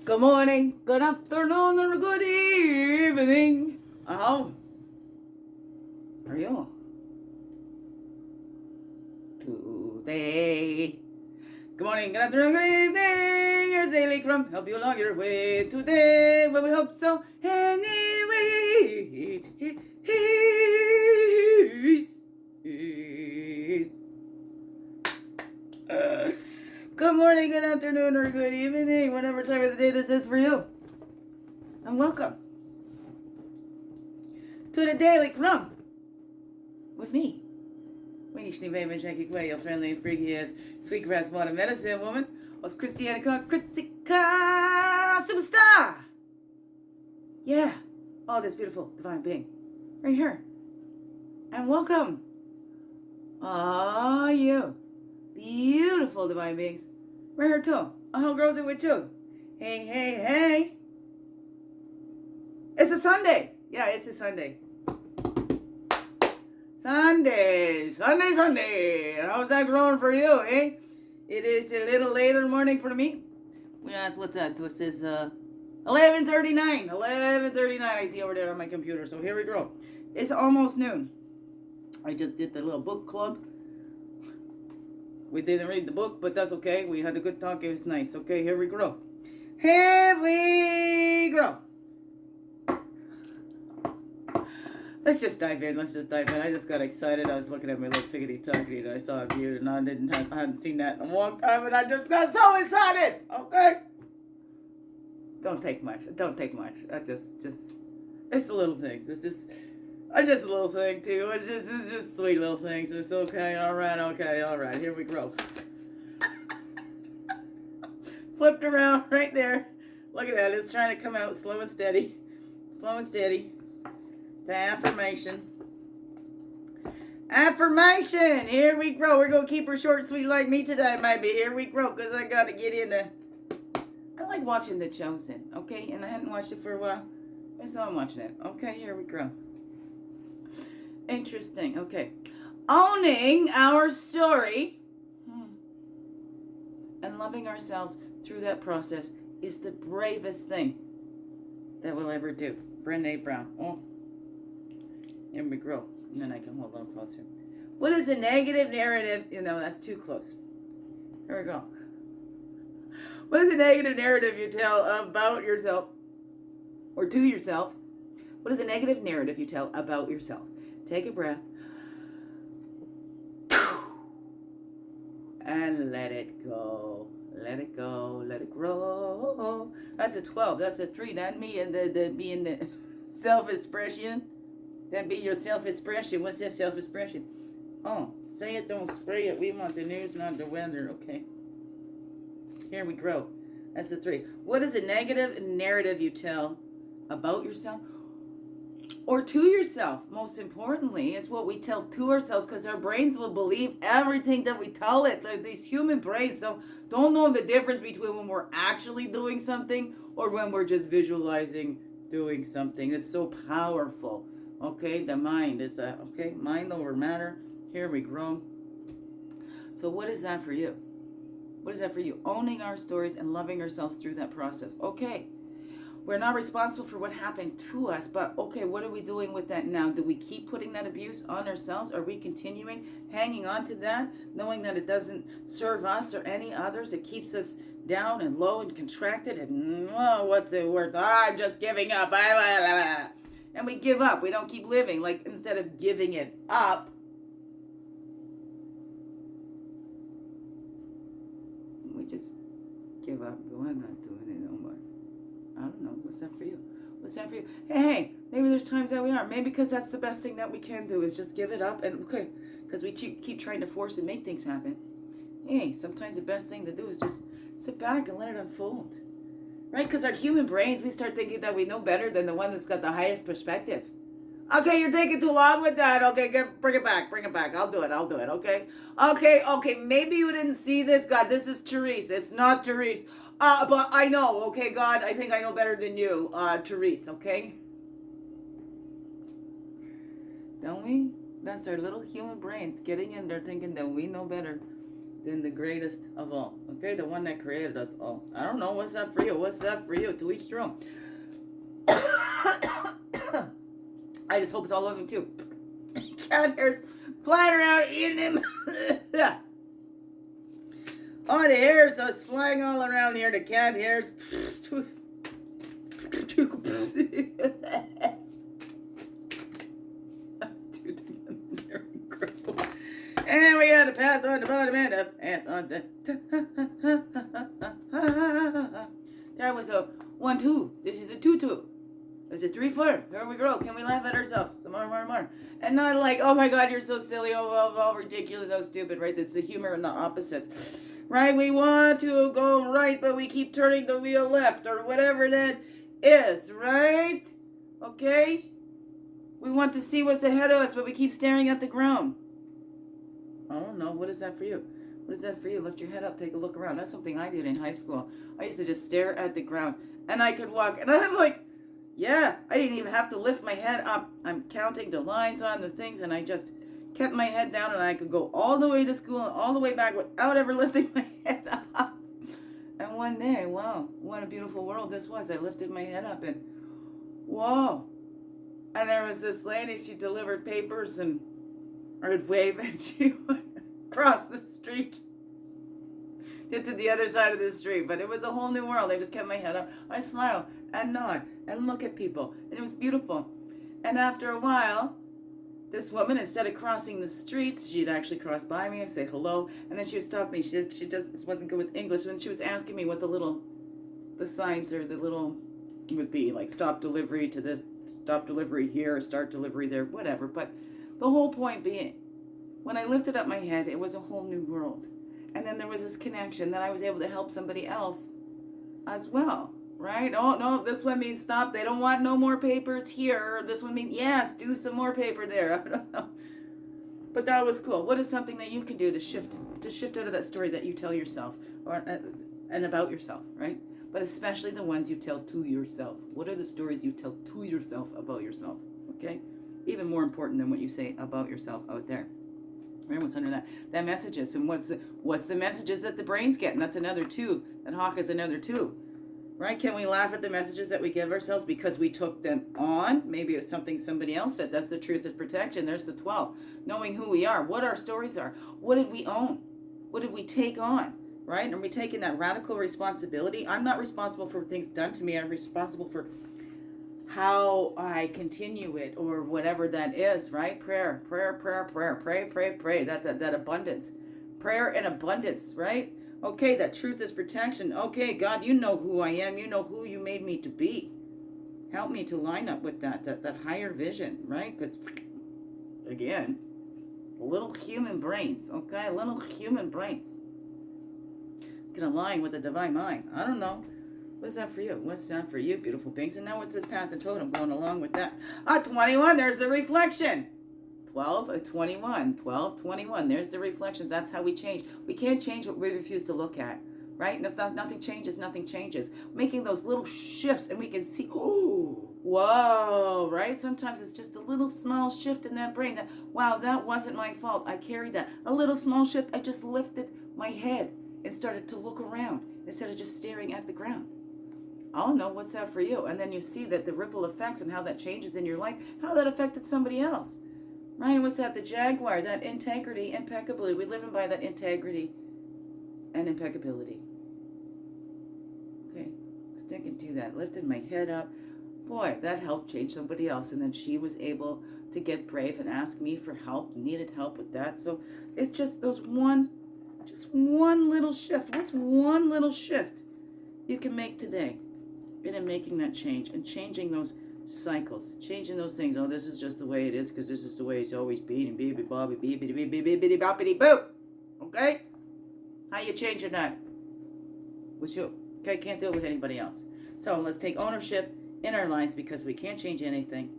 Good morning, good afternoon, or good evening. How are you today? Good morning, good afternoon, good evening. Here's Daily CRUMB. Help you along your way today. Well, we hope so. Anyway. Good morning, good afternoon, or good evening, whatever time of the day this is for you. And welcome to the Daily CRUMB with me, iwishhewouldhavejusthitme, your friendly and freaky ass sweetgrass water medicine woman, was Christiana superstar. Yeah, all this beautiful divine being right here. And welcome, all you beautiful divine beings right here too. How grows it with you? Hey, hey, hey. It's a Sunday. Yeah, it's a Sunday. Sunday. How's that growing for you, eh? It is a little later morning for me. What's that? What's this? 11:39. 11:39 I see over there on my computer. So here we go. It's almost noon. I just did the little book club. We didn't read the book, but that's okay. We had a good talk. It was nice. Okay, here we go. Here we go. Let's just dive in. I just got excited. I was looking at my little tickety-tockety and I saw a view and I hadn't seen that in a long time and I just got so excited. Okay? Don't take much. I just it's the little things. It's just a little thing too. It's just sweet little things. It's okay. All right. Here we go. Flipped around right there. Look at that. It's trying to come out slow and steady. The affirmation. Here we go. We're gonna keep her short and sweet like me today, maybe. Here we go, because I gotta get into. I like watching The Chosen, okay? And I hadn't watched it for a while. So I'm watching it. Okay, here we go. Interesting. Okay. Owning our story and loving ourselves through that process is the bravest thing that we'll ever do. Brene Brown. Oh. Here we go. And then I can hold on closer. What is a negative narrative? That's too close. Here we go. What is a negative narrative you tell about yourself or to yourself? What is a negative narrative you tell about yourself? Take a breath. And let it go. Let it go. Let it grow. That's a 12. That's a 3. That me and the being the self-expression. That be your self-expression. What's that self-expression? Oh, say it, don't spray it. We want the news, not the weather. Okay. Here we go. That's a 3. What is a negative narrative you tell about yourself? Or to yourself, most importantly, is what we tell to ourselves, because our brains will believe everything that we tell it. Like these human brains don't know the difference between when we're actually doing something or when we're just visualizing doing something. It's so powerful. Okay, the mind is mind over matter. Here we go. So what is that for you? What is that for you? Owning our stories and loving ourselves through that process. Okay. We're not responsible for what happened to us, but okay, what are we doing with that now? Do we keep putting that abuse on ourselves? Are we continuing hanging on to that, knowing that it doesn't serve us or any others? It keeps us down and low and contracted and, what's it worth? I'm just giving up. And we give up. We don't keep living. Like, instead of giving it up, we just give up. Go, I'm not doing it no more. I don't know. What's that for you? Hey, maybe there's times that we are. Maybe because that's the best thing that we can do is just give it up. And okay, because we keep trying to force and make things happen. Hey, sometimes the best thing to do is just sit back and let it unfold. Right? Because our human brains, we start thinking that we know better than the one that's got the highest perspective. Okay, you're taking too long with that. Okay, bring it back. I'll do it, okay? Okay, maybe you didn't see this. God, this is Therese. It's not Therese. But I know, okay, God, I think I know better than you, Therese, okay? Don't we? That's our little human brains getting in there thinking that we know better than the greatest of all. Okay, the one that created us all. I don't know. What's that for you? What's that for you? To each their own. I just hope it's all of them too. Cat hairs flying around eating him. All the hairs that's flying all around here. The cat hairs. And we got the path on the bottom and the path on the. That was a 1-2. This is a 2-2. There's a 3-4. Here we go. Can we laugh at ourselves? More. And not like, oh my God, you're so silly, oh ridiculous, oh stupid, right? That's the humor and the opposites. Right? We want to go right, but we keep turning the wheel left, or whatever that is, right? Okay? We want to see what's ahead of us, but we keep staring at the ground. I don't know. What is that for you? What is that for you? Lift your head up, take a look around. That's something I did in high school. I used to just stare at the ground, and I could walk, and I'm like, yeah, I didn't even have to lift my head up. I'm counting the lines on the things, and I just kept my head down, and I could go all the way to school and all the way back without ever lifting my head up. And one day, wow, what a beautiful world this was. I lifted my head up, and whoa. And there was this lady, she delivered papers, and I'd wave, and she went across the street. Get to the other side of the street, but it was a whole new world. I just kept my head up. I smiled and nod and look at people, and it was beautiful. And after a while, this woman, instead of crossing the streets, she'd actually cross by me and say hello, and then she would stop me. She just wasn't good with English, and she was asking me what the signs or the little would be, like stop delivery to this, stop delivery here, or start delivery there, whatever. But the whole point being, when I lifted up my head, it was a whole new world. And then there was this connection that I was able to help somebody else as well, right? Oh, no, this one means stop. They don't want no more papers here. This one means, yes, do some more paper there. I don't know. But that was cool. What is something that you can do to shift out of that story that you tell yourself or and about yourself, right? But especially the ones you tell to yourself. What are the stories you tell to yourself about yourself, okay? Even more important than what you say about yourself out there. Right? What's under that? That messages. And what's the messages that the brain's getting? That's another 2. That hawk is another 2. Right? Can we laugh at the messages that we give ourselves because we took them on? Maybe it's something somebody else said. That's the truth of protection. There's the 12. Knowing who we are, what our stories are. What did we own? What did we take on? Right? And are we taking that radical responsibility? I'm not responsible for things done to me. I'm responsible for how I continue it, or whatever that is, right? Prayer, pray. That abundance. Prayer and abundance, right? Okay, that truth is protection. Okay, God, you know who I am. You know who you made me to be. Help me to line up with that higher vision, right? Because, again, little human brains, okay? Little human brains can align with the divine mind. I don't know. What's that for you? What's that for you, beautiful beings? And now what's this Path Totem going along with that? 21, there's the reflection. 12, 21, 12, 21. There's the reflections. That's how we change. We can't change what we refuse to look at, right? And if nothing changes, nothing changes. Making those little shifts, and we can see, oh, whoa, right? Sometimes it's just a little small shift in that brain that, wow, that wasn't my fault. I carried that. A little small shift. I just lifted my head and started to look around instead of just staring at the ground. Oh no, what's that for you? And then you see that the ripple effects and how that changes in your life, how that affected somebody else. Right? What's that? The Jaguar, that integrity, impeccability. We live in by that integrity and impeccability. Okay, sticking to that. Lifted my head up. Boy, that helped change somebody else. And then she was able to get brave and ask me for help, needed help with that. So it's just one little shift. What's one little shift you can make today in making that change and changing those cycles, changing those things? Oh, this is just the way it is because this is the way it's always been, and beep bobby beep beep beep beep beep boppity boop. Okay, how you changing that? With you? Okay, can't do it with anybody else. So let's take ownership in our lives, because we can't change anything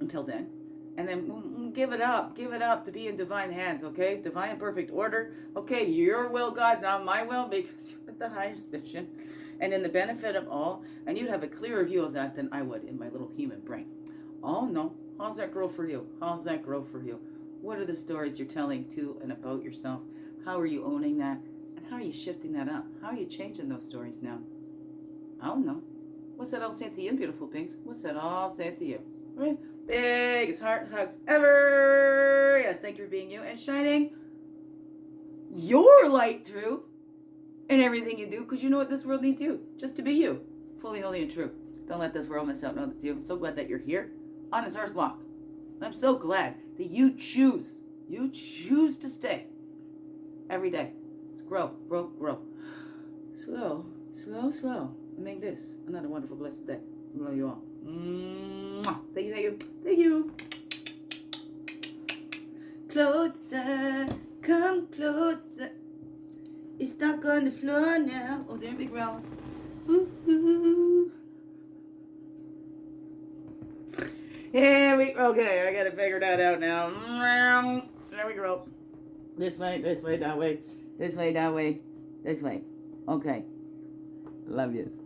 until then. And then give it up to be in divine hands, okay? Divine and perfect order. Okay, your will, God, not my will, because you're at the highest vision and in the benefit of all. And you'd have a clearer view of that than I would in my little human brain. Oh, no. How's that grow for you? How's that grow for you? What are the stories you're telling to and about yourself? How are you owning that? And how are you shifting that up? How are you changing those stories now? I don't know. What's that all saying to you, beautiful pinks? What's that all saying to you? All right? Biggest heart hugs ever. Yes, thank you for being you and shining your light through in everything you do, because you know what, this world needs you, just to be you, fully, holy, and true. Don't let this world miss out. Know that's you. I'm so glad that you're here on this earth walk. I'm so glad that you choose to stay every day. Let's grow, grow, grow. Slow, slow, slow. And make this another wonderful, blessed day. I love you all. Mwah. Thank you, thank you, thank you. Closer, come closer. It's stuck on the floor now. Oh, there, big round. Ooh. Yeah, okay, I gotta figure that out now. There we go. This way, that way. This way, that way. This way. Okay. Love yous.